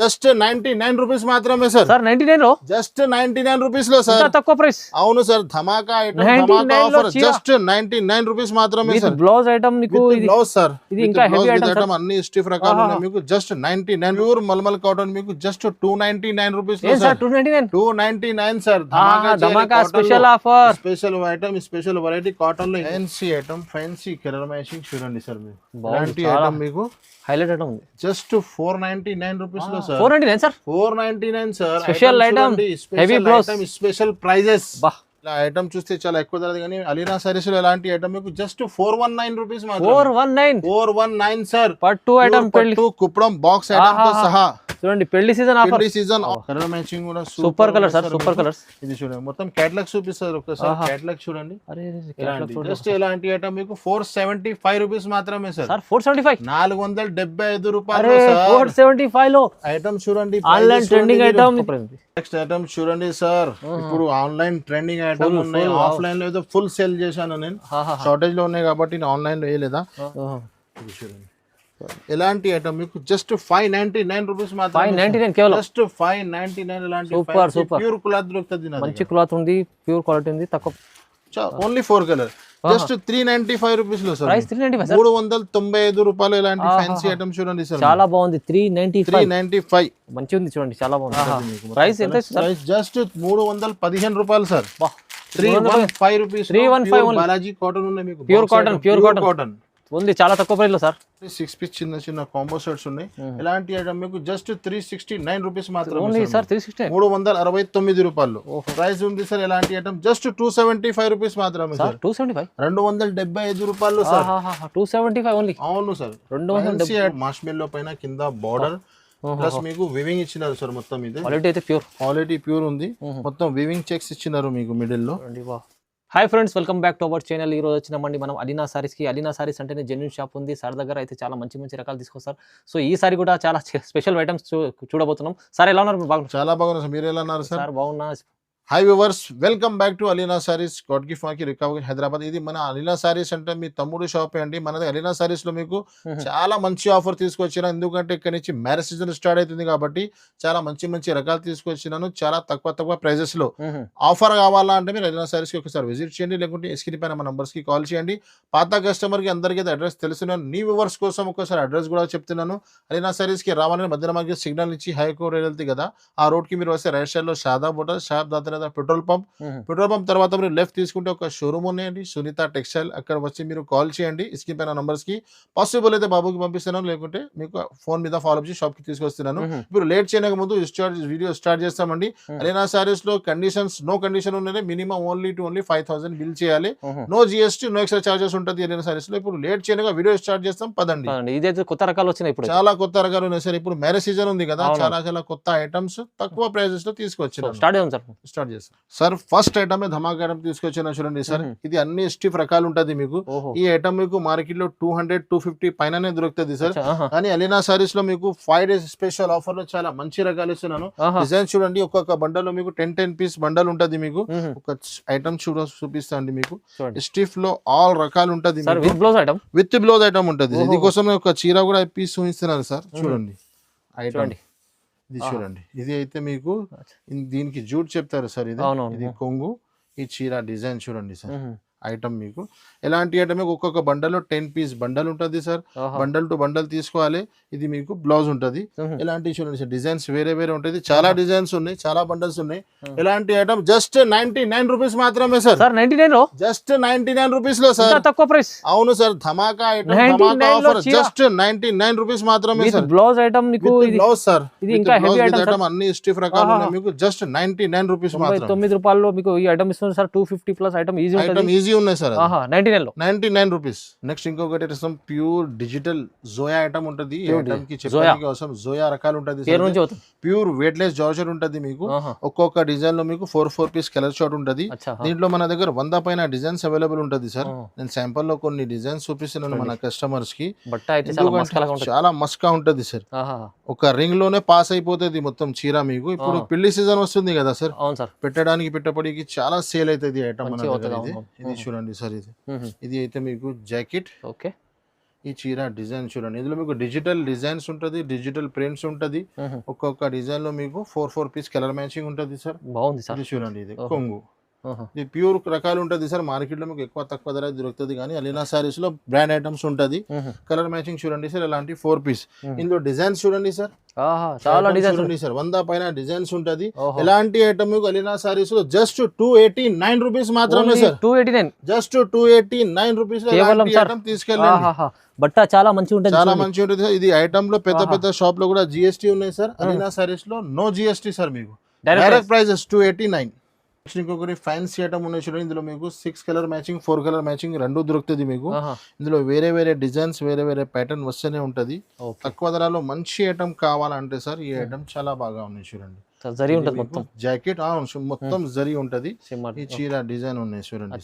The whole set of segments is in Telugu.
జస్ట్ 99 రూపీస్ మాత్రమే సార్. సార్ 99 లో జస్ట్ 99 రూపీస్ లో సార్. తక్కువ ప్రైస్. అవును సార్, ధమాకా ఐటమ్, ధమాకా ఆఫర్. జస్ట్ 99 రూపీస్ మాత్రమే సార్. బ్లౌజ్ ఐటమ్ మీకు ఇది బ్లౌజ్ సార్. ఇది ఇంకా హెవీ ఐటమ్, అన్ని స్టిఫ్ రకాలు ఉన్నాయి మీకు. జస్ట్ 99 ప్యూర్ మల్మల్ కాటన్ మీకు జస్ట్ 299 రూపీస్ లో సార్. 299 సార్. ధమాకా special offer, special item, special variety cotton లో fancy item, fancy colour matching చూడండి సార్. మీరు ఇలాంటి ఐటమ్ మీకు హైలైట్ ఐటమ్ ఉంది. జస్ట్ 499 రూపీస్ లో sir. 499 sir. 499 sir. Special item, heavy blouse, special prices. బా, ఇలా ఐటమ్ చూస్తే చాలా ఎక్కువ ధర, కానీ అలీనా సారీస్ లో ఎలాంటి ఐటమ్ మీకు జస్ట్ 419 రూపీస్ మాత్రం. 419 సార్. పట్టు ఐటమ్, పట్టు కుప్పడం బాక్స్ ఐటమ్ తో సహా. చూడండి పెళ్లి సీజన్ ఆఫర్. పెళ్లి సీజన్ కలర్ మ్యాచింగ్ కూడా super colour sir, super colours. ఇది చూడండి, మొత్తం కేటలాగ్ చూపిస్తారు ఒకసారి. కేటలాగ్ చూడండి. జస్ట్ ఇలాంటి ఐటమ్ మీకు 475 రూపీస్ మాత్రమే సార్. 475, 475 రూపాయలు సార్. 475 లో ఐటమ్ చూడండి. Online trending item. Next item చూడండి సార్. ఇప్పుడు ఆన్లైన్ ట్రెండింగ్ ఐటమ్ ఉన్నాయి. ఆఫ్లైన్ లో ఫుల్ సేల్ చేశాను నేను, షార్టేజ్ లో ఉన్నాయి కాబట్టి ఆన్లైన్ లో వేయలేదా. ఇది చూడండి, ఎలాంటి ఐటమ్ మీకు జస్ట్ 599 రూపీస్ మాత్రం. 599 కేవలం. జస్ట్ 599. ఇలాంటి సూపర్ సూపర్ ప్యూర్ క్లాత్ దొరుకుతుంది, మంచి క్లాత్ ఉంది, ప్యూర్ క్వాలిటీ ఉంది, తక్కువ. Only 4 colour. జస్ట్ 395 రూపీస్ లో సార్. Price 395 sir. 395 రూపాయలు. ఇలాంటి ఫ్యాన్సీ ఐటమ్ చూడండి సార్, చాలా బాగుంది. 395 మంచి ఉంది చూడండి, చాలా బాగుంది. ప్రైస్ ఎంత సార్? జస్ట్ 315 రూపాయలు సార్. 315 రూపీస్. 315 బాలాజీ కాటన్ ఉన్నాయి మీకు. ప్యూర్ కాటన్, ప్యూర్ కాటన్ ఉంది, చాలా తక్కువ ప్రైస్ లో సార్. 6 పీస్ చిన్న చిన్న కాంబో సెట్స్ ఉన్నాయి. ఇలాంటి ఐటమ్ మీకు జస్ట్ 369 రూపీస్ మాత్రం. Only sir 369. 369 రూపాయలు ప్రైస్ ఉంది సార్. ఇలాంటి ఐటమ్ జస్ట్ 275 రూపీస్ మాత్రమే సార్. 275, 275 రూపాయలు సార్. 275 ఓన్లీ. అవును సార్. 270 మార్ష్మెల్లో పైన కింద బార్డర్ ప్లస్ మీకు వివింగ్ ఇచ్చినారు సార్. మొత్తం ఇది క్వాలిటీ అయితే ప్యూర్, క్వాలిటీ ప్యూర్ ఉంది. మొత్తం వివింగ్ చెక్స్ ఇచ్చినారు మీకు మిడిల్ లో. Hi friends, welcome back to our channel. ఈ రోజు వచ్చినామండి మనం అలీనా సారీస్కి. అలీనా సారీస్ అంటేనే జెన్యూన్ షాప్ ఉంది. సార్ దగ్గర అయితే చాలా మంచి మంచి రకాలు తీసుకొస్తారు. సో ఈ సారీ కూడా చాలా స్పెషల్ ఐటమ్స్ చూడబోతున్నాం. సార్ ఎలా ఉన్నారు? బాగున్నారు. చాలా బాగున్నారు సార్. మీరు ఎలా ఉన్నారు సార్? సార్ బాగున్నా. Hi viewers, welcome back to Aleena Sarees, God Gift Market, Rikab, Hyderabad. ఇది మన అలీనా సారీస్ అంటే మీ తమ్ముడు షాప్ అండి. మనది అలీనా సారీస్ లో మీకు చాలా మంచి ఆఫర్ తీసుకొచ్చినా, ఎందుకంటే ఇక్కడ నుంచి మ్యారేజ్ సీజన్ స్టార్ట్ అవుతుంది కాబట్టి చాలా మంచి మంచి రకాలు తీసుకొచ్చినాను. చాలా తక్కువ ప్రైజెస్ లో ఆఫర్ కావాలా అంటే మీరు అలీనా సారీస్ కి ఒకసారి విజిట్ చేయండి, లేకుంటే స్క్రీన్ పైన మన నంబర్స్ కి కాల్ చేయండి. పాత కస్టమర్ కి అందరికీ అడ్రస్ తెలుసున్నాను. నీ వ్యూవర్స్ కోసం ఒకసారి అడ్రస్ కూడా చెప్తున్నాను. అలీనా సారీస్ కి రావాలని మధ్యన మనకి సిగ్నల్ ఇచ్చి హైకోర్ట్ వెళ్తుంది కదా, ఆ రోడ్ కి మీరు వస్తే రైట్ సైడ్ లో షాదా బోటర్ షాప్ దాని పెట్రోల్ పంప్ తర్వాత మీరు లెఫ్ట్ తీసుకుంటే ఒక షోరూమ్ ఉన్నాయండి, సునీత టెక్స్టైల్. అక్కడ వచ్చి మీరు కాల్ చేయండి స్క్రీన్ పైన నంబర్స్ కి. పాసిబుల్ అయితే బాబుకి పంపిస్తున్నాను, లేకుంటే మీకు ఫోన్ మీద ఫాలో చేసి షాప్ కి తీసుకొస్తున్నాను. ఇప్పుడు లేట్ చేయక ముందు వీడియో స్టార్ట్ చేస్తామండి. అలీనా సారీస్ లో కండిషన్స్ నో కండిషన్ ఉన్నాయి. మినిమం ఓన్లీ 5,000 బిల్ చేయాలి. No GST, no extra charges ఉంటుంది అలీనా సారీస్ లో. ఇప్పుడు లేట్ చేయక వీడియో స్టార్ట్ చేస్తాం, పదండి. ఇదైతే కొత్త రకాలు వచ్చినాయి, ఇప్పుడు చాలా కొత్త రకాలు ఉన్నాయి సార్. ఇప్పుడు మ్యారేజ్ సీజన్ ఉంది కదా, చాలా కొత్త ఐటమ్స్ తక్కువ ప్రైజెస్ లో తీసుకొచ్చిన స్టార్ట్ చేస్తాం సార్. ఫస్ట్ ఐటమ్ ధమాకా ఐటమ్ తీసుకొచ్చిన చూడండి సార్. ఇది అన్ని స్టిఫ్ రకాలు ఉంటది మీకు. ఈ ఐటమ్ మీకు మార్కెట్ లో 200-250 పైననే దొరుకుతుంది సార్. కానీ అలీనా సారీస్ లో మీకు 5 days స్పెషల్ ఆఫర్ లో చాలా మంచి రకాలు ఇస్తున్నాను. డిజైన్ చూడండి, ఒక్కొక్క బండల్ లో మీకు 10 పీస్ బండల్ ఉంటది మీకు. ఒక ఐటమ్ చూపిస్తా అండి మీకు. స్టిఫ్ లో ఆల్ రకాలు ఉంటది, విత్ బ్లౌజ్ ఐటమ్ ఉంటది. ఇది కోసం ఒక చీర కూడా పీస్ చూపిస్తున్నాను సార్. చూడండి ఐటమ్ ఇది చూడండి. ఇది అయితే మీకు దీనికి జూట్ చెప్తారు సార్. ఇది కొంగు, ఈ చీర డిజైన్ చూడండి సార్. ఐటమ్ మీకు ఎలాంటి ఐటమ్ ఒక్కొక్క బండల్లో 10 పీస్ బండల్ ఉంటుంది సార్. బండల్ టు బండల్ తీసుకోవాలి. ఇది మీకు బ్లౌజ్ ఉంటుంది. ఎలాంటి చూడండి సార్, డిజైన్స్ వేరే ఉంటుంది. చాలా డిజైన్స్ ఉన్నాయి, చాలా బండల్స్ ఉన్నాయి. ఎలాంటి ఐటమ్ జస్ట్ 99 రూపీస్ మాత్రమే సార్. 99 లో జస్ట్ 99 రూపీస్ లో సార్, తక్కువ ప్రైస్. అవును సార్, ధమాకా ఐటమ్, ధమాకా ఆఫర్. జస్ట్ 99 రూపీస్ మాత్రమే సార్. బ్లౌజ్ ఐటమ్ మీకు బ్లౌజ్ సార్. ఇది ఇంకా హెవీ ఐటమ్, అన్ని స్టిఫ్ రకాలు ఉన్నాయి మీకు. జస్ట్ 99 రూపీస్ మాత్రమే. 9 రూపాయల్లో మీకు ఈ ఐటమ్ ఇస్తుంది సార్. 250 ప్లస్ ఐటమ్ ఈజీ ఉంటుంది. ఈజీ ఉన్నాయి సార్. 99 రూపీస్. నెక్స్ట్ ఇంకొకటి ప్యూర్ డిజిటల్ జోయా ఐటమ్ ఉంటుంది. జోయా రకాలు ఉంటుంది. ప్యూర్ వెయిట్ లెస్ జార్జెట్ ఉంటుంది మీకు. ఒక్కొక్క డిజైన్ లో మీకు 4 పీస్ కలర్ షార్ట్ ఉంటుంది. దీంట్లో మన దగ్గర 100 పైన డిజైన్స్ అవైలబుల్ ఉంటుంది సార్. నేను శాంపుల్ లో కొన్ని డిజైన్స్ చూపిస్తున్నాను మన కస్టమర్స్ కి. చాలా మస్కా ఉంటది సార్. ఒక రింగ్ లోనే పాస్ అయిపోతుంది మొత్తం చీర మీకు. ఇప్పుడు పెళ్లి సీజన్ వస్తుంది కదా సార్, పెట్టడానికి పెట్టపడికి చాలా సేల్ అవుతుంది ఐటమ్ మన దగ్గర. ఇది చూడండి సార్, ఇది అయితే మీకు జాకెట్. ఓకే, ఈ చీర డిజైన్ చూడండి, ఇందులో మీకు డిజిటల్ డిజైన్స్ ఉంటుంది, డిజిటల్ ప్రింట్స్ ఉంటుంది. ఒక్కొక్క డిజైన్ లో మీకు 4 పీస్ కలర్ మ్యాచింగ్ ఉంటుంది సార్. బాగుంది సార్. ఇది చూడండి, ఇది కొంగు. ఇది ప్యూర్ రకాలు ఉంటుంది సార్. మార్కెట్ లో మీకు ఎక్కువ తక్కువ ధర దొరుకుతుంది, కానీ అలీనా సారీస్ లో బ్రాండ్ ఐటమ్స్ ఉంటుంది. కలర్ మ్యాచింగ్ చూడండి సార్, ఇలాంటి 4 పీస్. ఇందులో డిజైన్స్ చూడండి సార్, చాలా డిజైన్స్ చూడండి సార్, 100 పైన డిజైన్స్ ఉంటుంది. ఎలాంటి ఐటమ్ మీకు అలీనా సారీస్ లో జస్ట్ 289 రూపీస్ మాత్రమే సార్. 289, జస్ట్ 289 రూపీస్ తీసుకెళ్ళండి. బట్ట చాలా మంచిగా ఉంటుంది, చాలా మంచిగా ఉంటుంది సార్. ఇది ఐటమ్ లో పెద్ద పెద్ద షాప్ లో కూడా జిఎస్టీ ఉన్నాయి సార్. అలీనా సారీస్ లో నో జిఎస్టీ సార్. మీకు డైరెక్ట్ ప్రైజెస్ 289. ఇంకొకటి ఫ్యాన్సీ ఐటమ్ ఉన్నాయి చూడండి, ఇందులో మీకు 6 కలర్ మ్యాచింగ్ 4 కలర్ మ్యాచింగ్ రెండు దొరుకుతుంది మీకు. ఇందులో వేరే వేరే డిజైన్స్ వేరే వేరే ప్యాటర్న్ వస్తూనే ఉంటది. తక్కువ ధరలో మంచి ఐటమ్ కావాలంటే సార్ ఈ ఐటమ్ చాలా బాగా ఉన్నాయి చూడండి. జరీ ఉంటుంది మొత్తం, జాకెట్ మొత్తం జరీ ఉంటది. ఈ చీర డిజైన్ ఉన్నాయి చూడండి.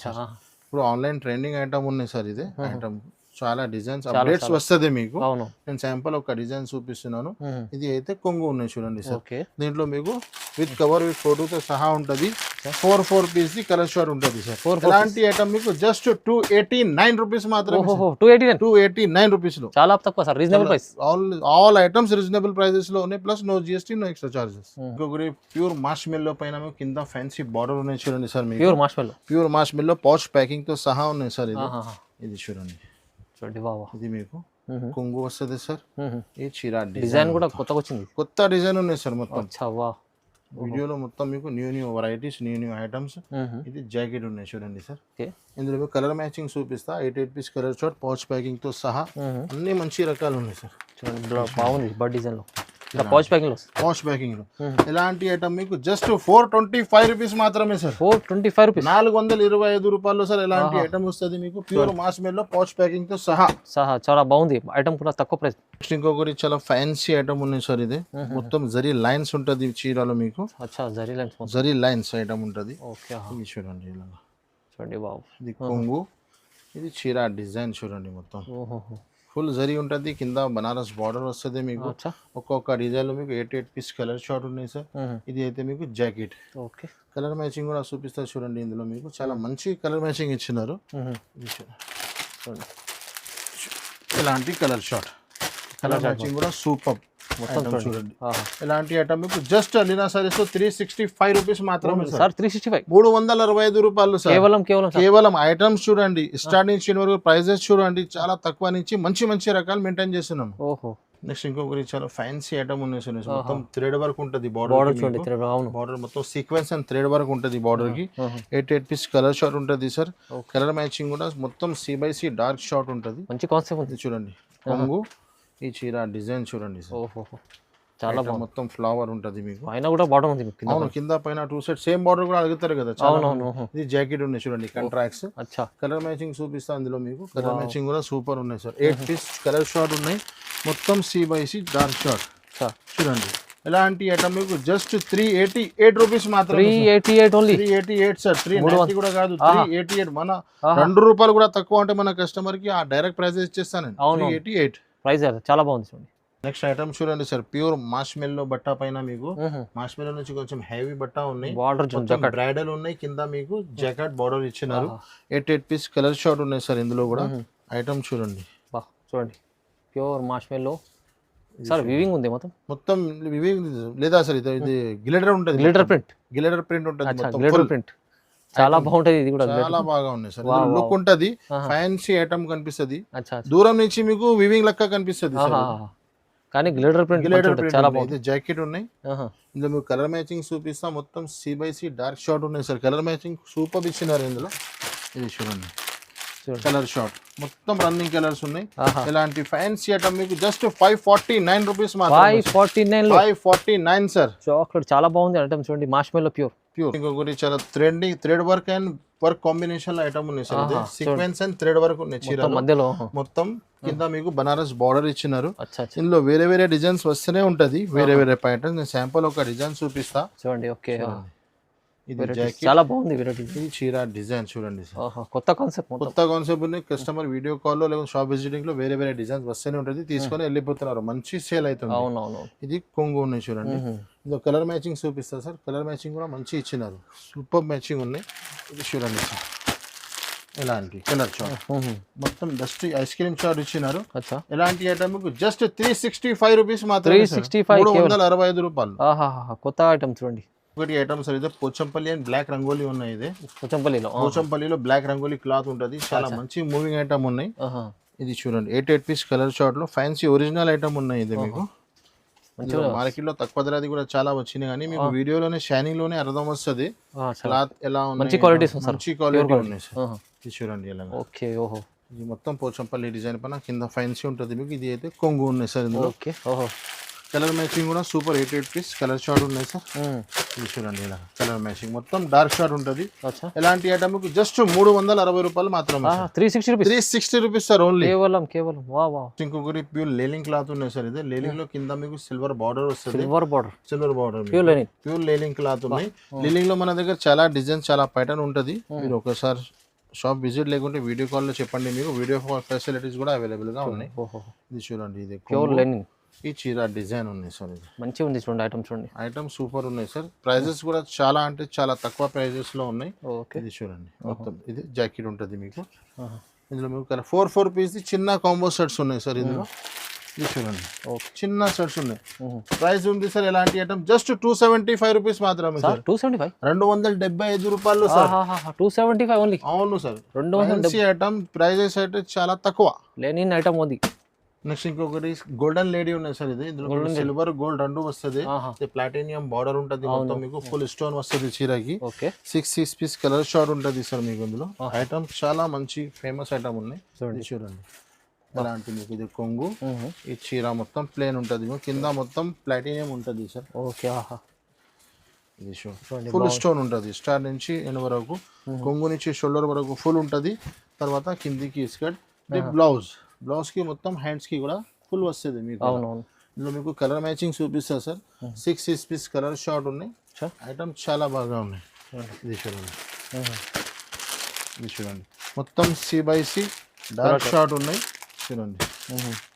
ఇప్పుడు ఆన్లైన్ ట్రెండింగ్ ఐటమ్ ఉన్నాయి సార్. ఇది ఐటమ్ చాలా డిజైన్స్ అప్డేట్స్ వస్తుంది మీకు. నేను శాంపుల్ ఒక డిజైన్ చూపిస్తున్నాను. ఇది అయితే కొంగు ఉన్నాయి చూడండి సార్. దీంట్లో మీకు విత్ కవర్ విత్ ఫోటోతో సహా ఉంటది. 4 పీస్ ది కలర్ షార్ట్ ఉంటుంది సార్. ఇలాంటి ఐటమ్ మీకు జస్ట్ 289 రూపీస్ మాత్రమే. 289 రూపీస్ లో చాలా తక్కువ sir, reasonable price. All items reasonable prices లో ఉన్నాయి, plus no GST no extra charges. ఇంకొకటి ప్యూర్ మాష్ మెల్లో పైన మీకు కింద ఫ్యాన్సీ బార్డర్ ఉన్నాయి చూడండి సార్. ప్యూర్ మాష్ మెల్లో పౌచ్ ప్యాకింగ్ తో సహా ఉన్నాయి సార్. ఇది చూడండి, ఇది మీకు కొంగు వస్తుంది సార్. ఈ చీర డిజైన్ కూడా కొత్తగా వచ్చింది, కొత్త డిజైన్ ఉన్నాయి సార్. మొత్తం వీడియోలో మొత్తం మీకు న్యూ వెరైటీస్ న్యూ ఐటమ్స్. ఇది జాకెట్ ఉన్నాయి చూడండి సార్. ఇందులో మీకు కలర్ మ్యాచింగ్ చూపిస్తా. 8 piece colour short pouch packing తో సహా అన్ని మంచి రకాలు ఉన్నాయి సార్. బాగుంది బర్డ్ డిజైన్ లో, పౌచ్ ప్యాకింగ్ లో. ఇలాంటి ఐటమ్ మీకు జస్ట్ 425 రూపీస్ మాత్రమే సార్. 425 రూపీస్, 425 రూపాయలు సార్. ఇలాంటి ఐటమ్ వస్తుంది మీకు ప్యూర్ మాస్ మెల్ లో పౌచ్ ప్యాకింగ్ తో సహా. చాలా బాగుంది ఐటమ్ కూడా తక్కువ ప్రైస్. ఇంకొకటి చాలా ఫ్యాన్సీ ఐటమ్ ఉన్నాయి సార్. ఇది మొత్తం జరీ లైన్స్ ఉంటది చీరలో మీకు. జరీ లైన్స్ ఐటమ్ ఉంటది. ఇది చూడండి, ఇలాగా చూడండి బాబు. ఇది కొంగు, ఇది చీర డిజైన్ చూడండి. మొత్తం ఫుల్ జరీ ఉంటుంది. కింద బనారస్ బార్డర్ వస్తుంది మీకు. ఒక్కొక్క డిజైన్ లో మీకు 8 పీస్ కలర్ షార్ట్ ఉన్నాయి సార్. ఇది అయితే మీకు జాకెట్. కలర్ మ్యాచింగ్ కూడా చూపిస్తారు చూడండి. ఇందులో మీకు చాలా మంచి కలర్ మ్యాచింగ్ ఇచ్చినారు. ఇలాంటి కలర్ షార్ట్, కలర్ మ్యాచింగ్ కూడా సూపర్ చూడండి. ఇలాంటి ఐటమ్ మీకు జస్ట్ అలీనా సారీస్ 365 రూపీస్ మాత్రమే సార్. 365 రూపాయలు సార్. కేవలం ఐటమ్స్ చూడండి, స్టార్ట్ నుంచి వరకు ప్రైజెస్ చూడండి. చాలా తక్కువ నుంచి మంచి రకాలు మెయింటైన్ చేస్తున్నాం. నెక్స్ట్ ఇంకొకటి చాలా ఫ్యాన్సీ ఐటమ్ ఉన్నాయి సార్. మొత్తం థ్రెడ్ వర్క్ ఉంటుంది బార్డర్ మొత్తం సీక్వెన్స్ అండ్ థ్రెడ్ వర్క్ ఉంటుంది బార్డర్ కి. 8 పీస్ కలర్ షార్ట్ ఉంటుంది సార్. కలర్ మ్యాచింగ్ కూడా మొత్తం C/C డార్క్ షార్ట్ ఉంటుంది. మంచి కాన్సెప్ట్ ఉంది చూడండి. కొంగు, ఈ చీర డిజైన్ చూడండి సార్. చాలా మొత్తం ఫ్లవర్ ఉంటది మీకు. పైన కూడా బార్డర్ ఉంది. అవును, కింద పైన 2 సెట్ సేమ్ బార్డర్ కూడా అడుగుతారు కదా. ఇది జాకెట్ ఉన్నాయి చూడండి, కాంట్రాక్ట్స్. కలర్ మ్యాచింగ్ చూపిస్తా. అందులో మీకు కలర్ మ్యాచింగ్ కూడా సూపర్ ఉన్నాయి సార్. 8 పీస్ కలర్ షార్ట్ ఉన్నాయి. మొత్తం C/C డార్క్ షార్ట్ చూడండి. ఇలాంటి ఐటమ్ మీకు జస్ట్ 388 రూపీస్ మాత్రమే. 388 సార్. 390 కూడా కాదు, 388. మన 2 రూపాయలు కూడా తక్కువ అంటే మన కస్టమర్ కి ఆ డైరెక్ట్ ప్రైస్ ఇచ్చేస్తాను. 388 ప్రైస్ చాలా బాగుంది చూడండి. నెక్స్ట్ ఐటమ్ చూడండి సార్. ప్యూర్ మాష్మెల్లో బట్ట పైన మీకు మాష్మెల్లో నుంచి కొంచెం హెవీ బట్ట ఉన్నాయి. బ్రైడల్ ఉన్నాయి. కింద మీకు జాకెట్ బార్డర్ ఇచ్చినారు. 8 పీస్ కలర్ షార్ట్ ఉన్నాయి సార్. ఇందులో కూడా ఐటమ్ చూడండి. చూడండి, ప్యూర్ మాష్మెల్లో సార్. వివింగ్ ఉంది మొత్తం వివింగ్ లేదా సార్? ఇది గ్లిటర్ ఉంటుంది, గ్లిటర్ ప్రింట్ ఉంటుంది. చాలా బాగుంటది. ఇది కూడా చాలా బాగా ఉన్నాయి సార్. లుక్ ఉంటది, ఫ్యాన్సీ ఐటమ్ కనిపిస్తుంది. దూరం నుంచి మీకు వివింగ్ లెక్క కనిపిస్తుంది కానీ గ్లిటర్ ప్రింట్ చాలా బాగుంది. జాకెట్ ఉన్నాయి. ఇందులో మీకు కలర్ మ్యాచింగ్ చూపిస్తా. మొత్తం C/C డార్క్ షార్ట్ ఉన్నాయి సార్. కలర్ మ్యాచింగ్ సూపర్ ఇచ్చినారు ఇందులో. ఇది చూడండి, కలర్ షార్ట్ మొత్తం రన్నింగ్ కలర్స్ ఉన్నాయి. ఇలాంటి ఫ్యాన్సీ ఐటమ్ మీకు జస్ట్ 549 రూపీస్ మాత్రమే. 549 సార్. చాక్లెట్ చాలా బాగుంది ఐటమ్ చూడండి. Marshmallow pure. ఇంకొకటి చాలా thread work and work combination item ఉన్నాయి sir. Sequence and thread work ఉన్నాయి చీర మధ్యలో. మొత్తం కింద మీకు బనారస్ బార్డర్ ఇచ్చినారు. ఇందులో వేరే వేరే డిజైన్స్ వస్తూనే ఉంటది, వేరే వేరే ప్యాటర్న్. నేను శాంపుల్ ఒక డిజైన్ చూపిస్తా చూడండి. ఓకే, ఇది చాలా బాగుంది వెరైటీ. ఈ చీర డిజైన్ చూడండి సార్. కొత్త కాన్సెప్ట్ ఉంది. కస్టమర్ వీడియో కాల్ లో లేదా షాప్ విజిటింగ్ లో వేరే వేరే డిజైన్స్ వస్తూనే ఉంటది. తీసుకొని వెళ్ళిపోతున్నారు, మంచి సేల్ అవుతుంది. ఇది కొంగు ఉన్నాయి చూడండి. ఇది కలర్ మ్యాచింగ్ చూపిస్తా సార్. కలర్ మ్యాచింగ్ కూడా మంచి ఇచ్చినారు, సూపర్ మ్యాచింగ్ ఉన్నాయి. ఇది చూడండి సార్. ఇలాంటి కలర్ చార్ట్ మొత్తం డస్ట్ ఐస్ క్రీమ్ చార్ట్ ఇచ్చినారు. అచ్చా ఇలాంటి ఐటమ్ జస్ట్ 365 రూపీస్ మాత్రమే. 365 365 రూపాయలు. ఆహాహా కొత్త ఐటమ్ చూడండి. ఒకటి ఐటమ్స్ అయితే పోచంపల్లి అండ్ బ్లాక్ రంగోలీ ఉన్నాయి. ఇది పోచంపల్లిలో బ్లాక్ రంగోలీ క్లాత్ ఉంటది. చాలా మంచి మూవింగ్ ఐటమ్ ఉన్నాయి. ఇది చూడండి 8 పీస్ కలర్ చార్ట్ లో ఫ్యాన్సీ ఒరిజినల్ ఐటమ్ ఉన్నాయి. ఇది మీకు మార్కెట్ లో తక్కువ ధరది కూడా చాలా వచ్చినాయి, కానీ మీకు వీడియోలోనే షైనింగ్ లోనే అర్థం వస్తుంది క్లాత్ ఎలా ఉంది. మంచి క్వాలిటీ ఉన్నాయి సార్. ఇది చూడండి ఇలా. ఓకే ఓహో ఇది మొత్తం పోచంపల్లి డిజైన్ పైన కింద ఫ్యాన్సీ ఉంటుంది మీకు. ఇది అయితే కొంగు ఉన్నాయి సార్ ఇందులో. ఓకే ఓహో కలర్ మ్యాచింగ్ కూడా సూపర్ 8 పీస్ కలర్ షార్ట్ ఉన్నాయి సార్. ఇది చూడండి ఇలా కలర్ మ్యాచింగ్ మొత్తం డార్క్ షార్ట్ ఉంటుంది. ఎలాంటి ఐటమ్ జస్ట్ 360 రూపాయలు మాత్రమే. 360 రూపీస్ సార్ ఓన్లీ. కేవలం వా వా. ఇంకొకటి ప్యూర్ లేలింగ్ క్లాత్ ఉన్నాయి సార్. ఇది లేలింగ్ లో కింద మీకు సిల్వర్ బార్డర్ వస్తుంది. సిల్వర్ బార్డర్ ప్యూర్ లేలింగ్ క్లాత్ ఉన్నాయి. లేలింగ్ లో మన దగ్గర చాలా డిజైన్ చాలా ప్యాటర్న్ ఉంటుంది. మీరు ఒకసారి షాప్ విజిట్ లేకుంటే వీడియో కాల్ లో చెప్పండి, మీకు వీడియో ఫెసిలిటీస్ కూడా అవైలబుల్ గా ఉన్నాయి. ఇది చూడండి ఇది ప్యూర్ లెనిన్. ఈ చీర డిజైన్ ఉన్నాయి సార్. ఇది మంచిగా ఉంది చూడండి. ఐటమ్ చూడండి, ఐటమ్ సూపర్ ఉన్నాయి సార్. ప్రైజెస్ కూడా చాలా అంటే చాలా తక్కువ ప్రైజెస్ లో ఉన్నాయి. ఇది చూడండి మొత్తం ఇది జాకెట్ ఉంటుంది మీకు. ఇందులో మీకు 4 పీస్ చిన్న కాంబో సెట్స్ ఉన్నాయి సార్. ఇందులో ఇది చూడండి చిన్న సెట్స్ ఉన్నాయి. ప్రైస్ ఉంది సార్ ఎలాంటి ఐటమ్ జస్ట్ 275 రూపీస్ మాత్రమే సార్. 275 రూపాయలు సార్. 275 ఓన్లీ. అవును సార్. 270 ఐటమ్ ప్రైజెస్ అయితే చాలా తక్కువ. లెనిన్ ఐటమ్ ఉంది. నెక్స్ట్ ఇంకొకటి గోల్డెన్ లేడీ ఉన్నాయి సార్. ఇది ఇందులో సిల్వర్ గోల్డ్ రెండు వస్తుంది. ప్లాటినియం బార్డర్ ఉంటుంది మొత్తం మీకు. ఫుల్ స్టోన్ వస్తుంది చీరకి. 6 పీస్ కలర్ షార్ట్ ఉంటుంది సార్ మీకు. ఇందులో ఐటమ్ చాలా మంచి ఫేమస్ ఐటమ్ ఉన్నాయి. చూడండి అలాంటి మీకు ఇది కొంగు. ఈ చీర మొత్తం ప్లేన్ ఉంటుంది. కింద మొత్తం ప్లాటినియం ఉంటుంది సార్. ఓకే ఇది ఫుల్ స్టోన్ ఉంటుంది స్టార్ట్ నుంచి ఎండ్ వరకు. కొంగు నుంచి షోల్డర్ వరకు ఫుల్ ఉంటుంది. తర్వాత కిందికి స్కర్ట్. బ్లౌజ్ కి మొత్తం హ్యాండ్స్ కి కూడా ఫుల్ వస్తుంది మీకు. ఇందులో మీకు కలర్ మ్యాచింగ్ చూపిస్తా సార్. 6 పీస్ కలర్ షార్ట్ ఉన్నాయి. ఐటమ్ చాలా బాగా ఉన్నాయి. ఇది చూడండి మొత్తం C/C డార్క్ షార్ట్ ఉన్నాయి. చూడండి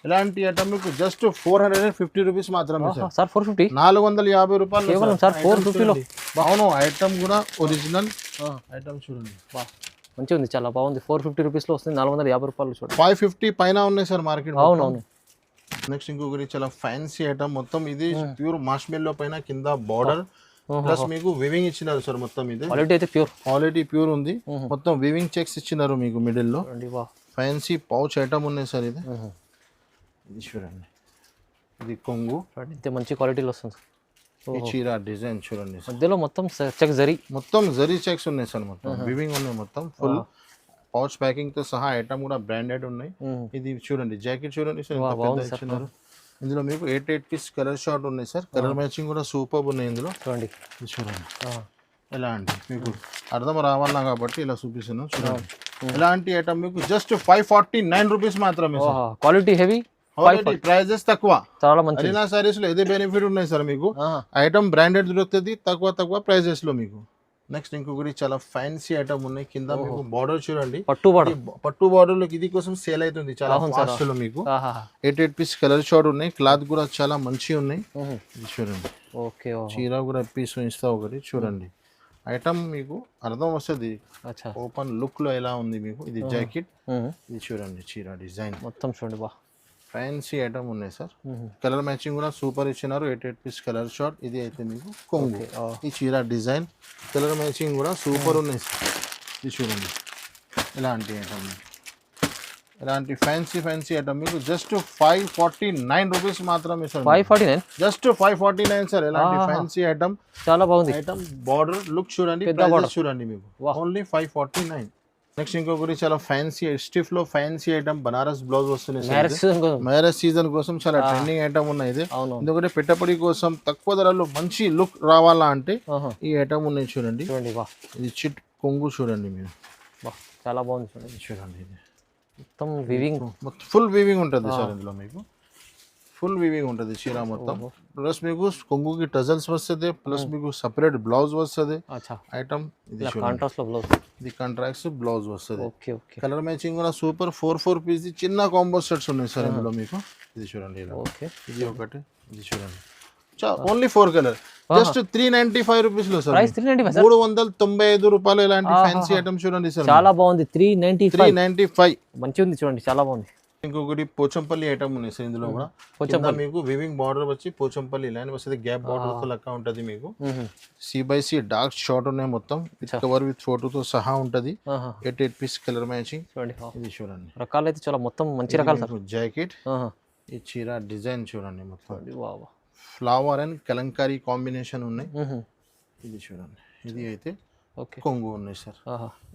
ఇలాంటి ఐటమ్ మీకు జస్ట్ 450 రూపీస్ మాత్రమే సార్. 450 రూపాయలు సార్. 450లో. అవును ఐటమ్ కూడా ఒరిజినల్ ఐటమ్ చూడండి. మంచిగా ఉంది, చాలా బాగుంది. 450 రూపీస్లో వస్తుంది. 450 రూపాయలు చూడండి. 550 పైన ఉన్నాయి సార్ మార్కెట్. అవునవును. నెక్స్ట్ ఇంకొకటి చాలా ఫ్యాన్సీ ఐటమ్ మొత్తం. ఇది ప్యూర్ మార్ష్మెల్లో పైన కింద బార్డర్ ప్లస్ మీకు వివింగ్ ఇచ్చినారు సార్. మొత్తం ఇది క్వాలిటీ అయితే క్వాలిటీ ప్యూర్ ఉంది. మొత్తం వివింగ్ చెక్స్ ఇచ్చినారు మీకు మిడిల్ లో. ఫ్యాన్సీ పౌచ్ ఐటమ్ ఉన్నాయి సార్. ఇది చూడండి ఇది కొంగు. మంచి క్వాలిటీలో వస్తుంది. ఈ చీర డిజైన్ చూడండి. మధ్యలో మొత్తం జరీ చెక్స్ ఉన్నాయి సార్. మొత్తం వివింగ్ ఉన్నాయి. మొత్తం ఫుల్ పౌచ్ ప్యాకింగ్ తో సహా ఐటమ్ కూడా బ్రాండెడ్ ఉన్నాయి. ఇది చూడండి జాకెట్ చూడండి సార్. ఇందులో మీకు 8 పీస్ కలర్ షార్ట్ ఉన్నాయి సార్. కలర్ మ్యాచింగ్ కూడా సూపర్ ఉన్నాయి ఇందులో. చూడండి ఎలా అంటే మీకు అర్థం రావాలా కాబట్టి ఇలా చూపిస్తున్నాను. చూడండి ఇలాంటి ఐటమ్ మీకు జస్ట్ 549 రూపీస్ మాత్రమే. క్వాలిటీ హెవీ, ప్రైజెస్ తక్కువ. చాలా మంచి అలీనా సారీస్ లో ఇదే బెనిఫిట్ ఉన్నాయి సార్ మీకు. ఐటమ్ బ్రాండెడ్ దొరుకుతుంది తక్కువ ప్రైజెస్ లో మీకు. నెక్స్ట్ ఇంకొకటి చాలా ఫ్యాన్సీ ఐటమ్ ఉన్నాయి. కింద మీకు బార్డర్ చూడండి. పట్టు బార్డర్ లో ఇది కోసం సేల్ అవుతుంది చాలా ఫాస్ట్ లో మీకు. 8 పీస్ కలర్ షార్ట్ ఉన్నాయి. క్లాత్ కూడా చాలా మంచి ఉన్నాయి. చూడండి చీర కూడా పీస్ ఇస్తా ఒకటి. చూడండి ఐటమ్ మీకు అర్థం వస్తుంది ఓపెన్ లుక్ లో ఎలా ఉంది మీకు. ఇది జాకెట్. ఇది చూడండి చీర డిజైన్ మొత్తం చూడండి బా ఫ్యాన్సీ ఐటమ్ ఉన్నాయి సార్. కలర్ మ్యాచింగ్ కూడా సూపర్ ఇచ్చినారు. 8 పీస్ కలర్ షార్ట్. ఇది అయితే మీకు కొంగు. ఈ చీర డిజైన్ కలర్ మ్యాచింగ్ కూడా సూపర్ ఉన్నాయి సార్. ఇది చూడండి ఇలాంటి ఐటమ్. ఇలాంటి ఫ్యాన్సీ ఐటమ్ మీకు జస్ట్ 549 రూపీస్ మాత్రమే సార్. 549 just 549 sir. ఇలాంటి ఫ్యాన్సీ ఐటమ్ చాలా బాగుంది. ఐటమ్ బార్డర్ లుక్ చూడండి, చూడండి మీకు ఓన్లీ 549. నెక్స్ట్ ఇంకొకటి చాలా ఫ్యాన్సీ స్టిఫ్ లో ఫ్యాన్సీ ఐటమ్ బనారస్ బ్లౌజ్ వస్తుంది. మ్యారేజ్ సీజన్ కోసం చాలా ట్రెండింగ్ ఐటమ్ ఉన్నాయి. ఇది ఎందుకంటే పెట్టపడి కోసం తక్కువ ధరలో మంచి లుక్ రావాలా అంటే ఈ ఐటమ్ ఉన్నాయి. చూడండి ఇది చిట్ కొంగు చూడండి మీరు. చాలా బాగుంది చూడండి. ఇది మొత్తం వివింగ్, ఫుల్ వివింగ్ ఉంటుంది సార్. ఇందులో మీకు ఫుల్ వివింగ్ ఉంటుంది చీర మొత్తం. ప్లస్ మీకు కొంగుకి టజల్స్ వస్తుంది. ప్లస్ మీకు సపరేట్ బ్లౌజ్ వస్తుంది ఐటమ్. ఇది ఇది కాంట్రాక్ట్స్ బ్లౌజ్ వస్తుంది. కలర్ మ్యాచింగ్ కూడా సూపర్. 4 పీస్ చిన్న కాంబో సెట్స్ ఉన్నాయి సార్ ఇందులో మీకు. ఇది చూడండి ఇది ఒకటి. ఇది చూడండి ఓన్లీ 4 కలర్. జస్ట్ 395 రూపీస్ లో సార్. Price 395 sir. 395 రూపాయలు ఇలాంటి ఫ్యాన్సీ ఐటమ్ చూడండి సార్. చాలా బాగుంది. 395 మంచి ఉంది చూడండి, చాలా బాగుంది. ఇంకొకటి పోచంపల్లి ఐటమ్ ఉంది సార్. ఇందులో కూడా పోచంపల్లి మీకు వివింగ్ బార్డర్ వచ్చి పోచంపల్లి లైన్ వస్తుంది, గ్యాప్ బార్డర్ తో లెక్క ఉంటది మీకు. C/C డార్క్ షార్ట్ ఉన్నాయి మొత్తం, విత్ కవర్ విత్ ఫోటోతో సహా ఉంటది. 8 పీస్ కలర్ మ్యాచింగ్ ఇది చూడండి. రకాలు అయితే చాలా మొత్తం మంచి రకాలు సార్. జాకెట్ ఈ చీర డిజైన్ చూడండి మొత్తం ఫ్లవర్ అండ్ కలంకారీ కాంబినేషన్ ఉన్నాయి. ఇది చూడండి, ఇది అయితే కొంగు ఉన్నాయి సార్.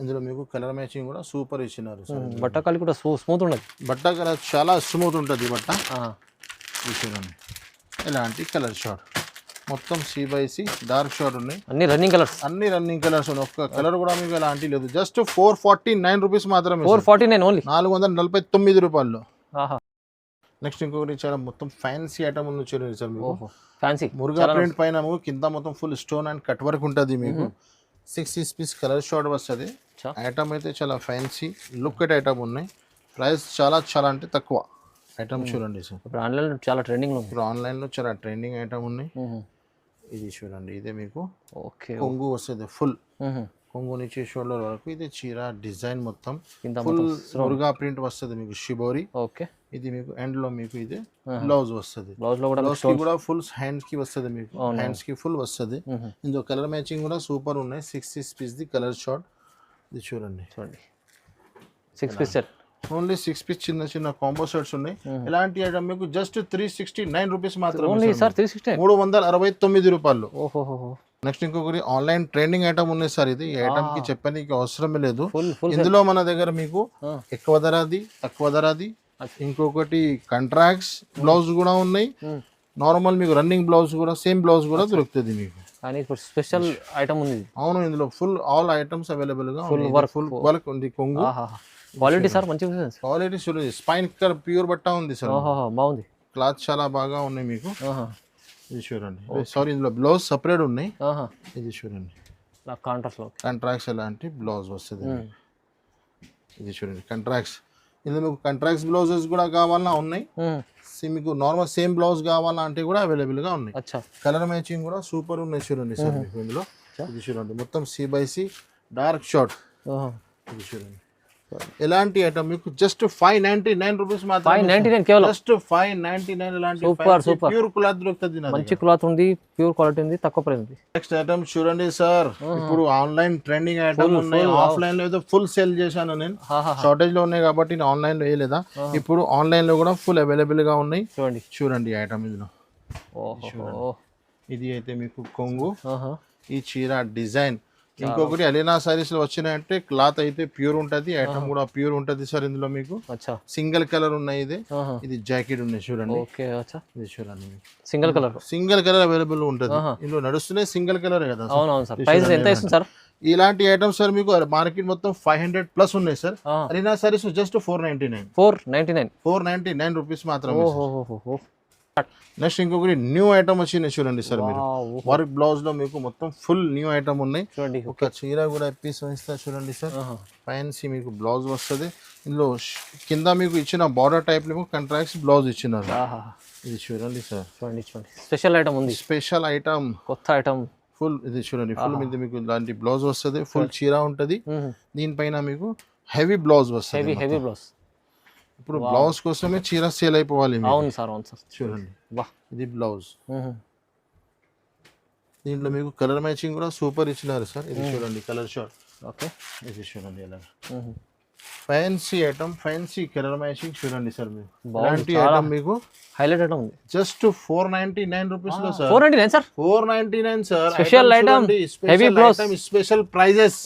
ఇందులో మీకు కలర్ మ్యాచింగ్ కూడా సూపర్ ఇచ్చినారు సార్. బట్ట కాలి కూడా స్మూత్ ఉండదు, బట్ట కలర్ చాలా స్మూత్ ఉంటుంది బట్ట. ఇది చూడండి, ఇలాంటి కలర్ షార్ట్ మొత్తం C/C డార్క్ షార్ట్ ఉన్నాయి. అన్ని రన్నింగ్ కలర్స్ ఉన్నాయి. ఒక్క కలర్ కూడా మీకు ఎలాంటి లేదు. జస్ట్ 449 రూపీస్ మాత్రమే. 449 ఓన్లీ, 449 రూపాయలు. నెక్స్ట్ ఇంకొకటి చాలా మొత్తం ఫ్యాన్సీ ఐటమ్ ఉంది చూడండి సార్. మీకు ఫ్యాన్సీ మురుగా ప్రింట్ పైన కింద మొత్తం full stone and cut work ఉంటుంది. మీకు 6 పీస్ కలర్ షార్ట్ వస్తుంది. ఐటమ్ అయితే చాలా ఫ్యాన్సీ లుక్ ఎట్ ఐటమ్ ఉన్నాయి. ప్రైస్ చాలా చాలా అంటే తక్కువ. ఐటమ్ చూడండి సార్. ఇప్పుడు ఆన్లైన్లో చాలా ట్రెండింగ్ ఉంది. ఇప్పుడు ఆన్లైన్లో చాలా ట్రెండింగ్ ఐటమ్ ఉన్నాయి. ఇది చూడండి, ఇదే మీకు కొంగు వస్తుంది ఫుల్. కొంగు నుంచి షోల్డర్ వరకు ఇది చీర డిజైన్ మొత్తం ఫుల్ మురుగా ప్రింట్ వస్తుంది మీకు షిబోరి. ఓకే, ఇది మీకు ఎండ్ లో మీకు ఇది బ్లౌజ్ వస్తుంది. బ్లౌజ్ కూడా ఫుల్ హ్యాండ్స్ కి వస్తుంది. మీకు హ్యాండ్స్ కి ఫుల్ వస్తుంది. ఇందులో కలర్ మ్యాచింగ్ కూడా సూపర్ ఉన్నాయి. 6 పీస్ ది కలర్ షార్ట్. ఇది చూడండి 6 పీస్ సెట్. ఓన్లీ 6 పీస్ చిన్న చిన్న కాంబో సెట్స్ ఉన్నాయి. ఇలాంటి ఐటమ్ మీకు జస్ట్ 369 రూపీస్ మాత్రమే సార్. 369 రూపాయలు. నెక్స్ట్ ఇంకొకటి ఆన్లైన్ ట్రెండింగ్ ఐటమ్ ఉన్నాయి సార్. ఇది ఈ ఐటమ్ కి చెప్పడానికి అవసరమే లేదు. ఇందులో మన దగ్గర మీకు ఎక్కువ ధరది తక్కువ ధరది ఇంకొకటి కాంట్రాక్ట్స్ బ్లౌజ్ కూడా ఉన్నాయి. నార్మల్ మీకు రన్నింగ్ బ్లౌజ్ కూడా సేమ్ బ్లౌజ్ కూడా దొరుకుతుంది మీకు. కానీ స్పెషల్ ఐటమ్ ఉంది. అవును, ఇందులో ఫుల్ ఆల్ ఐటమ్స్ అవైలబుల్ గా ఫుల్ వర్క్ ఉంది. కొంగు క్వాలిటీ సార్ మంచిగా క్వాలిటీ చూడండి. స్పైన్ కలర్ ప్యూర్ బట్ట ఉంది సార్. బాగుంది. క్లాత్ చాలా బాగా ఉన్నాయి మీకు. ఇది చూడండి. సారీ, ఇందులో బ్లౌజ్ సపరేట్ ఉన్నాయి. ఇది చూడండి, కాంట్రాక్ట్స్ ఎలాంటి బ్లౌజ్ వస్తుంది. ఇది చూడండి కాంట్రాక్ట్స్. ఇందులో మీకు కాంట్రాక్ట్స్ బ్లౌజెస్ కూడా కావాలన్నా ఉన్నాయి. మీకు నార్మల్ సేమ్ బ్లౌజ్ కావాలన్నా అంటే కూడా అవైలబుల్ గా ఉన్నాయి. కలర్ మ్యాచింగ్ కూడా సూపర్ ఉన్నాయి చూడండి సార్ మీకు. ఇందులో ఇది చూడండి మొత్తం C/C డార్క్ షార్ట్. ఇది చూడండి, ఎలాంటి ఐటమ్ మీకు జస్ట్ 599 రూపీస్ మాత్రమే. 599 కేవలం. జస్ట్ 599. ఇలాంటి సూపర్ ప్యూర్ క్లాత్ దొరుకుతుంది. మంచి క్లాత్ ఉంది, ప్యూర్ క్వాలిటీ ఉంది, తక్కువ ప్రైస్ ఉంది. నెక్స్ట్ ఐటమ్ చూడండి సార్. ఇప్పుడు ఆన్లైన్ ట్రెండింగ్ ఐటమ్ ఉన్నాయి. ఆఫ్లైన్ లో ఏదో ఫుల్ సేల్ చేశాను నేను. షార్టేజ్ లో ఉన్నాయి కాబట్టి ఆన్లైన్ లో వేయలేదా. ఇప్పుడు ఆన్లైన్ లో కూడా ఫుల్ అవైలబుల్ గా ఉన్నాయి. చూడండి ఐటమ్ ఇందులో. ఇది అయితే మీకు కొంగు, ఈ చీర డిజైన్. ఇంకొకటి అలీనా సారీస్ లో వచ్చినాయంటే క్లాత్ అయితే ప్యూర్ ఉంటది, ఐటమ్ కూడా ప్యూర్ ఉంటది సార్. ఇందులో మీకు సింగిల్ కలర్ ఉన్నాయి. ఇది జాకెట్ ఉన్నాయి చూడండి. ఇది చూడండి, సింగిల్ కలర్ అవైలబుల్ ఉంటది. ఇందులో నడుస్తున్నాయి సింగిల్ కలర్ కదా. ఇలాంటి ఐటమ్స్ సార్ మీకు మార్కెట్ మొత్తం 500 ప్లస్ ఉన్నాయి sir. Alina saris just 499 rupees మాత్రమే. నెక్స్ట్ ఇంకొకటి న్యూ ఐటమ్ వచ్చింది చూడండి సార్. మీరు వర్క్ బ్లౌజ్ లో మీకు మొత్తం ఫుల్ న్యూ ఐటమ్ ఉన్నాయి. ఒక చీర కూడా పీస్ ఇస్తా చూడండి సార్. ఫ్యాన్సీ మీకు బ్లౌజ్ వస్తుంది. ఇందులో కింద మీకు ఇచ్చిన బార్డర్ టైప్ లో కాంట్రాక్ట్స్ బ్లౌజ్ ఇచ్చినారు. ఇది చూడండి సార్, స్పెషల్ ఐటమ్ ఉంది. స్పెషల్ ఐటమ్, కొత్త ఐటమ్ ఫుల్. ఇది చూడండి, ఫుల్ మీద మీకు ఇలాంటి బ్లౌజ్ వస్తుంది. ఫుల్ చీర ఉంటది. దీనిపైన మీకు హెవీ బ్లౌజ్ వస్తుంది. Heavy blouse. ఇప్పుడు బ్లౌజ్ కోసమే చీర సేల్ అయిపోవాలి. అవును సార్, అవును సార్. చూడండి, ఇది బ్లౌజ్. దీంట్లో మీకు కలర్ మ్యాచింగ్ కూడా సూపర్ ఇచ్చినారు సార్. ఇది చూడండి కలర్ షార్ట్. ఓకే, ఇది చూడండి ఎలా fancy item, fancy colour matching చూడండి సార్. మీకు ఇలాంటి ఐటమ్ మీకు హైలైట్ ఐటమ్ ఉంది. జస్ట్ 499 రూపీస్ లో sir. 499 sir. 499 sir. Special item, heavy blouse, special prices.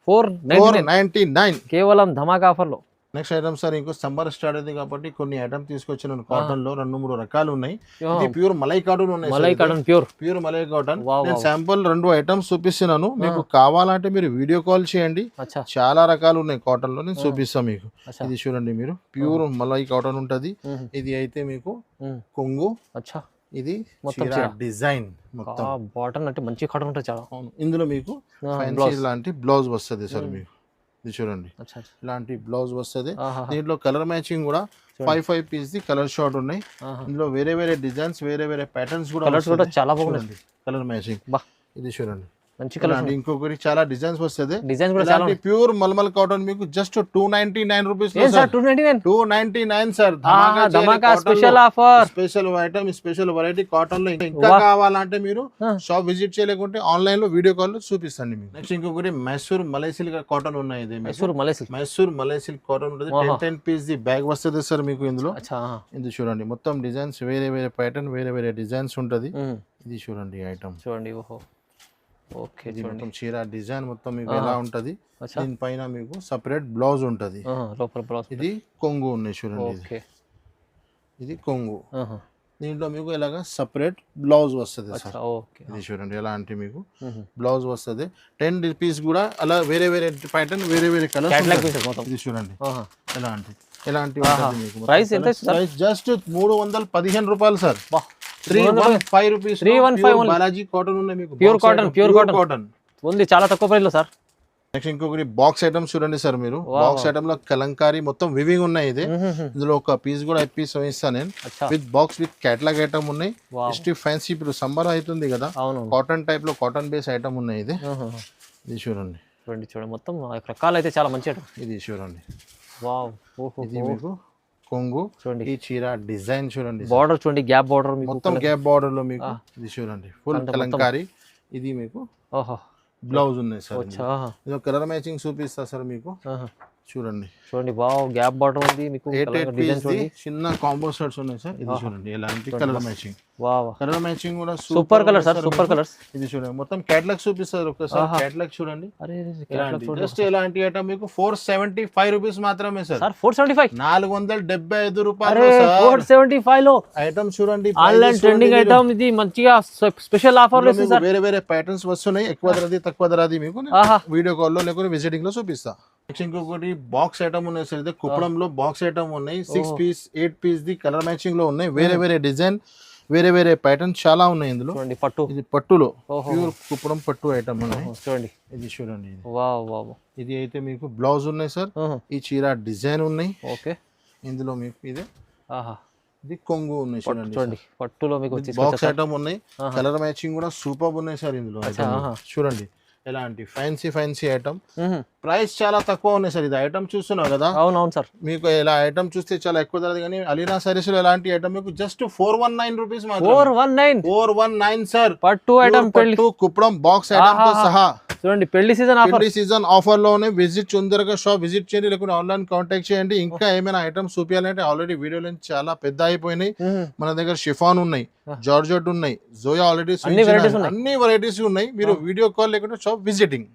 499 కేవలం ధమాకా ఆఫర్ లో. నెక్స్ట్ ఐటమ్ సార్, ఇంకో సమ్మర్ స్టార్ట్ అయింది కాబట్టి కొన్ని ఐటమ్ తీసుకొచ్చిన కాటన్ లో 2-3 రకాలు ఉన్నాయి. ఇది ప్యూర్ మలై కాటన్ ఉన్నాయి. Malai cotton, pure malai cotton. నేను శాంపుల్ 2 ఐటమ్స్ చూపిస్తున్నాను. మీకు కావాలంటే మీరు వీడియో కాల్ చేయండి. చాలా రకాలు ఉన్నాయి కాటన్ లో, నేను చూపిస్తాను మీకు. ఇది చూడండి, మీరు ప్యూర్ మలై కాటన్ ఉంటది. ఇది అయితే మీకు కొంగు. ఇది డిజైన్ మొత్తం బాటన్ అంటే మంచి కాటన్ ఉంటుంది చాలా. ఇందులో మీకు ఫ్యాన్సీ లాంటి బ్లౌజ్ వస్తుంది సార్. మీకు ఇది చూడండి, ఇలాంటి బ్లౌజ్ వస్తుంది. దీంట్లో కలర్ మ్యాచింగ్ కూడా 5 పీస్ ది కలర్ షార్ట్ ఉన్నాయి. ఇందులో వేరే వేరే డిజైన్స్, వేరే వేరే ప్యాటర్న్స్ కూడా చాలా బాగుంది. Colour matching. బా ఇది చూడండి మంచి కలర్. ఇంకొకటి చాలా డిజైన్స్ వస్తుంది. డిజైన్స్ కూడా చాలా ప్యూర్ మల్మల్ కాటన్ మీకు జస్ట్ 299 రూపీస్. 299 సార్. ధమాకా special offer, special item, special variety cotton లో. ఇంకా కావాలంటే మీరు షాప్ విజిట్ చేయలేకుంటే ఆన్లైన్ లో వీడియో కాల్ లో చూపిస్తాను మీకు. నెక్స్ట్ ఇంకొకటి మైసూర్ మలై సిల్క్ కాటన్ ఉన్నాయి. ఇది మైసూర్ మలై సిల్క్ కాటన్ ఉంటుంది. 10 పీస్ ది బ్యాగ్ వస్తుంది సార్ మీకు ఇందులో. ఇది చూడండి మొత్తం డిజైన్స్ వేరే వేరే ప్యాటర్న్, వేరే వేరే డిజైన్స్ ఉంటది. ఇది చూడండి ఐటమ్ చూడండి. ఓహో ఓకే. మొత్తం చీర డిజైన్ మొత్తం మీకు ఎలా ఉంటది. దీనిపైన మీకు సెపరేట్ బ్లౌజ్ ఉంటది. ఇది కొంగు ఉన్నాయి చూడండి. ఇది కొంగు. దీంట్లో మీకు ఇలాగా సెపరేట్ బ్లౌజ్ వస్తుంది సార్. ఇది చూడండి ఎలా అంటే మీకు బ్లౌజ్ వస్తుంది. 10 రూపీస్ కూడా అలా వేరే వేరే ప్యాటర్న్, వేరే వేరే కలర్. ఇది చూడండి ఎలా అంటే ఎలాంటి ప్రైస్ జస్ట్ 315 రూపాయలు సార్. 315 రూపీస్. బాలాజీ కాటన్ ఉన్నాయి మీకు. ప్యూర్ కాటన్ ఉంది, చాలా తక్కువ ప్రైస్ లో సార్. నెక్స్ట్ ఇంకొకటి బాక్స్ ఐటమ్ చూడండి సార్ మీరు. బాక్స్ ఐటమ్ లో కలంకారీ మొత్తం వివింగ్ ఉన్నాయి. ఇది ఇందులో ఒక పీస్ కూడా పీస్ ఇస్తాను నేను. With box with catalogue item ఉన్నాయి. స్టిఫ్ ఫ్యాన్సీ ఇప్పుడు సమ్మర్ అవుతుంది కదా, కాటన్ టైప్ లో కాటన్ బేస్ ఐటమ్ ఉన్నాయి. ఇది చూడండి చూడండి మొత్తం రకాలు అయితే చాలా మంచి ఐటమ్. ఇది చూడండి ఇది మీకు కొంగు చూడండి. ఈ చీర డిజైన్ చూడండి, బార్డర్ చూడండి, గ్యాప్ బార్డర్ మొత్తం గ్యాప్ బార్డర్ లో మీకు. ఇది చూడండి ఫుల్ కలంకారీ. ఇది మీకు బ్లౌజ్ ఉన్నాయి సార్. ఇది కలర్ మ్యాచింగ్ చూపిస్తా సార్ మీకు. చూడండి గ్యాప్ బార్డర్ ఉంది మీకు. చిన్న కాంబో షర్ట్స్ ఉన్నాయి సార్. ఇది చూడండి ఎలాంటి కలర్ మ్యాచింగ్. కలర్ మ్యాచింగ్ కూడా super colour sir, super colours. ఇది చూడండి మొత్తం కేటలాగ్ చూపిస్తారు ఒకసారి. కేటలాగ్ చూడండి. జస్ట్ ఎలాంటి ఐటమ్ మీకు 475 రూపీస్ మాత్రమే సార్. 475 475 రూపాయలు. 475 లో ఐటమ్ చూడండి. ఆన్లైన్ ట్రెండింగ్ ఐటమ్ ఇది. మంచిగా స్పెషల్ ఆఫర్ లేదు సార్. వేరే వేరే ప్యాటర్న్స్ వస్తున్నాయి. ఎక్కువ ధరది తక్కువ ధరది మీకు వీడియో కాల్ లో లేకపోతే విజిటింగ్ లో చూపిస్తా. నెక్స్ట్ ఇంకొకటి బాక్స్ ఐటమ్ ఉన్నాయి సార్. ఇది కుప్పడంలో బాక్స్ ఐటమ్ ఉన్నాయి. 6 piece 8 piece the colour matching లో ఉన్నాయి. వేరే వేరే డిజైన్, వేరే వేరే ప్యాటర్న్ చాలా ఉన్నాయి ఇందులో. పట్టు, ఇది పట్టులో ప్యూర్ కుప్పడం పట్టు ఐటమ్ ఉన్నాయి చూడండి. ఇది చూడండి. ఇది అయితే మీకు బ్లౌజ్ ఉన్నాయి సార్. ఈ చీర డిజైన్ ఉన్నాయి. ఓకే ఇందులో మీకు ఇది కొంగు ఉన్నాయి చూడండి. పట్టులో మీకు బాక్స్ ఐటమ్ ఉన్నాయి. కలర్ మ్యాచింగ్ కూడా సూపర్ ఉన్నాయి సార్ ఇందులో. చూడండి ఎలాంటి ఫ్యాన్సీ ఐటమ్. ప్రైస్ చాలా తక్కువ ఉన్నాయి సార్. ఇది ఐటమ్ చూస్తున్నావు కదా. అవునవును సార్. మీకు ఇలా ఐటమ్ చూస్తే చాలా ఎక్కువ ధర, కానీ అలీనా సారీస్ లో ఎలాంటి ఐటమ్ మీకు జస్ట్ 419 రూపీస్. 419 సార్. పట్టు ఐటమ్, పట్టు కుప్పడం బాక్స్ ఐటమ్ తో సహా. చూడండి పెళ్లి సీజన్ ఆఫర్ లోనే విజిట్ చుందరగా షాప్ విజిట్ చేయండి, లేకుంటే ఆన్లైన్ కాంటాక్ట్ చేయండి. ఇంకా ఏమైనా ఐటమ్స్ చూపించాలంటే ఆల్రెడీ వీడియోలో చాలా పెద్ద అయిపోయినాయి. మన దగ్గర షిఫాన్ ఉన్నాయి, జార్జెట్ ఉన్నాయి, జోయా ఆల్రెడీ అన్ని వెరైటీస్ ఉన్నాయి. మీరు వీడియో కాల్ లేకుంటే షాప్ విజిటింగ్.